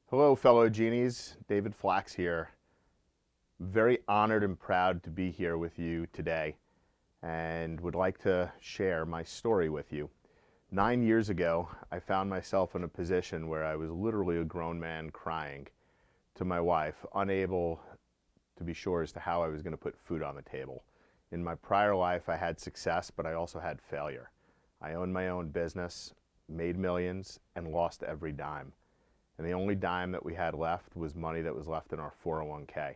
Hello, fellow Genies. David Flax here. Very honored and proud to be here with you today and would like to share my story with you. 9 years ago, I found myself in a position where I was literally a grown man crying to my wife, unable to be sure as to how I was going to put food on the table. In my prior life, I had success, but I also had failure. I owned my own business, made millions, and lost every dime. And the only dime that we had left was money that was left in our 401k.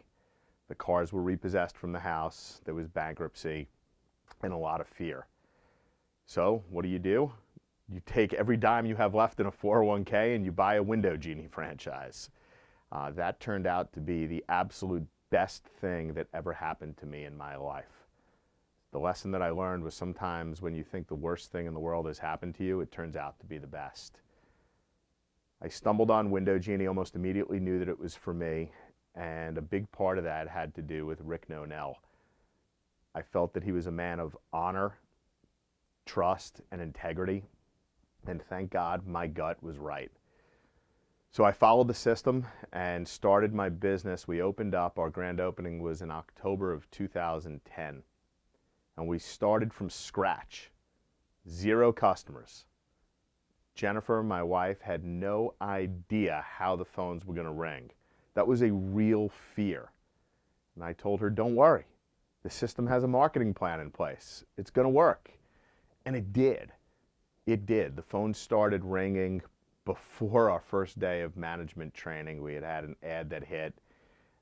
The cars were repossessed from the house, there was bankruptcy, and a lot of fear. So, what do? You take every dime you have left in a 401k and you buy a window Genie franchise. That turned out to be the absolute best thing that ever happened to me in my life. The lesson that I learned was sometimes when you think the worst thing in the world has happened to you, it turns out to be the best. I stumbled on Window Genie, almost immediately knew that it was for me, and a big part of that had to do with Rick Nonell. I felt that he was a man of honor, trust, and integrity, and thank God my gut was right. So I followed the system and started my business. We opened up, our grand opening was in October of 2010, and we started from scratch, 0 customers. Jennifer, my wife, had no idea how the phones were going to ring. That was a real fear. And I told her, don't worry. The system has a marketing plan in place. It's going to work. And it did. It did. The phone started ringing before our first day of management training. We had an ad that hit,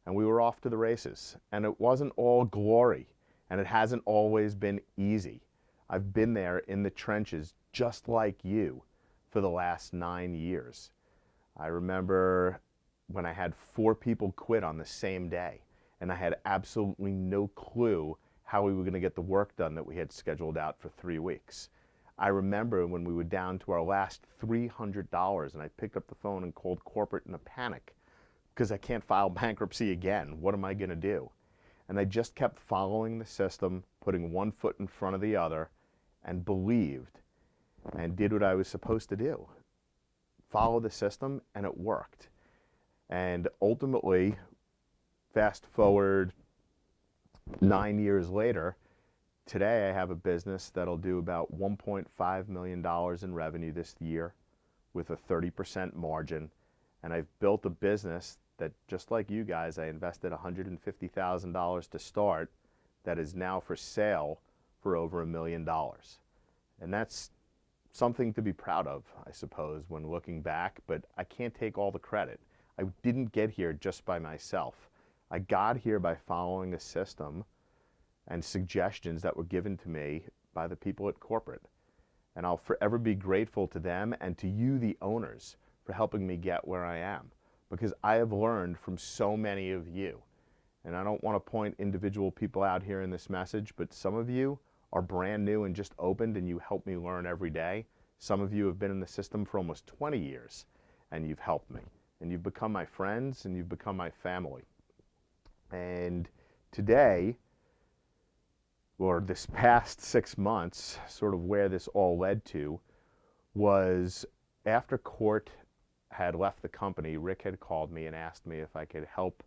and we were off to the races. And it wasn't all glory, and it hasn't always been easy. I've been there in the trenches just like you for the last 9 years. I remember when I had 4 people quit on the same day, and I had absolutely no clue how we were going to get the work done that we had scheduled out for 3 weeks. I remember when we were down to our last $300, and I picked up the phone and called corporate in a panic because I can't file bankruptcy again. What am I going to do? And I just kept following the system, putting one foot in front of the other, and believed and did what I was supposed to do. Follow the system, and it worked. And ultimately, fast forward 9 years later, today I have a business that'll do about $1.5 million in revenue this year with a 30% margin. And I've built a business that, just like you guys, I invested $150,000 to start, that is now for sale for over $1 million. And that's something to be proud of, I suppose, when looking back, but I can't take all the credit. I didn't get here just by myself. I got here by following a system and suggestions that were given to me by the people at corporate. And I'll forever be grateful to them and to you, the owners, for helping me get where I am, because I have learned from so many of you. And I don't want to point individual people out here in this message, but some of you are brand new and just opened, and you help me learn every day. Some of you have been in the system for almost 20 years, and you've helped me. And you've become my friends, and you've become my family. And today, or this past 6 months, sort of where this all led to, was after Court had left the company, Rick had called me and asked me if I could help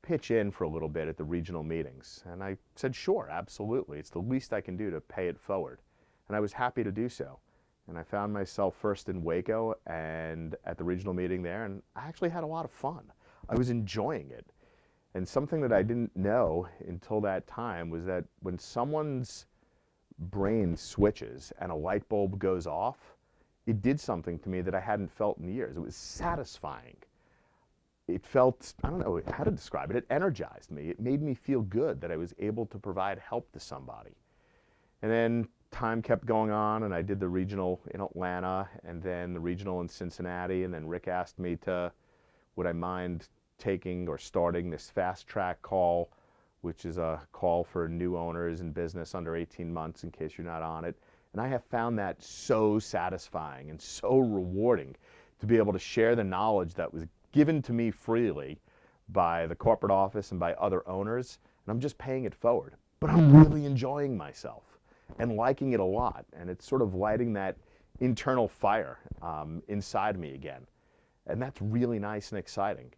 pitch in for a little bit at the regional meetings. And I said, sure, absolutely. It's the least I can do to pay it forward. And I was happy to do so. And I found myself first in Waco and at the regional meeting there, and I actually had a lot of fun. I was enjoying it. And something that I didn't know until that time was that when someone's brain switches and a light bulb goes off, it did something to me that I hadn't felt in years. It was satisfying. It felt, I don't know how to describe it, it energized me. It made me feel good that I was able to provide help to somebody. And then time kept going on, and I did the regional in Atlanta, and then the regional in Cincinnati, and then Rick asked me would I mind taking or starting this fast track call, which is a call for new owners in business under 18 months in case you're not on it. And I have found that so satisfying and so rewarding to be able to share the knowledge that was given to me freely by the corporate office and by other owners, and I'm just paying it forward. But I'm really enjoying myself and liking it a lot, and it's sort of lighting that internal fire inside me again. And that's really nice and exciting.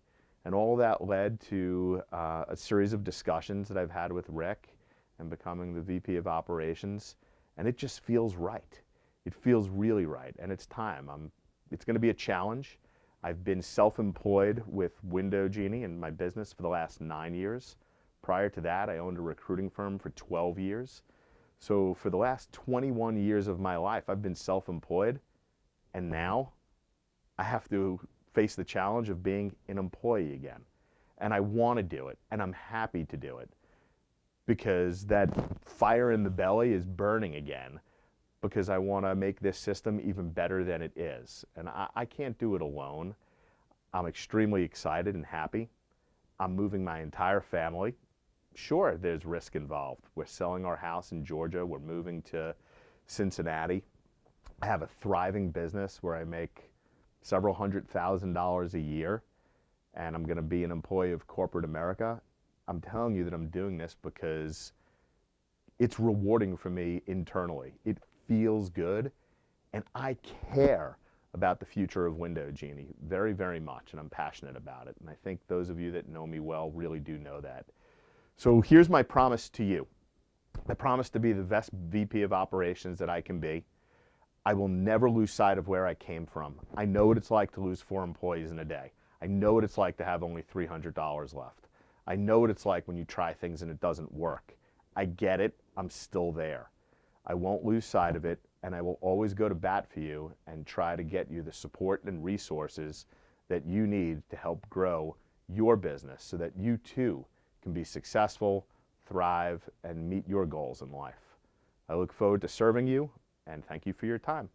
And all that led to a series of discussions that I've had with Rick and becoming the VP of Operations. And it just feels right. It feels really right. And it's time. It's going to be a challenge. I've been self-employed with Genie in my business for the last 9 years. Prior to that, I owned a recruiting firm for 12 years. So for the last 21 years of my life, I've been self-employed. And now I have to face the challenge of being an employee again. And I want to do it, and I'm happy to do it because that fire in the belly is burning again because I want to make this system even better than it is. And I can't do it alone. I'm extremely excited and happy. I'm moving my entire family. Sure, there's risk involved. We're selling our house in Georgia. We're moving to Cincinnati. I have a thriving business where I make several $100,000 a year, and I'm going to be an employee of corporate America. I'm telling you that I'm doing this because it's rewarding for me internally. It feels good, and I care about the future of Genie very, very much, and I'm passionate about it. And I think those of you that know me well really do know that. So here's my promise to you. I promise to be the best VP of Operations that I can be. I will never lose sight of where I came from. I know what it's like to lose 4 employees in a day. I know what it's like to have only $300 left. I know what it's like when you try things and it doesn't work. I get it. I'm still there. I won't lose sight of it, and I will always go to bat for you and try to get you the support and resources that you need to help grow your business so that you too can be successful, thrive, and meet your goals in life. I look forward to serving you, and thank you for your time.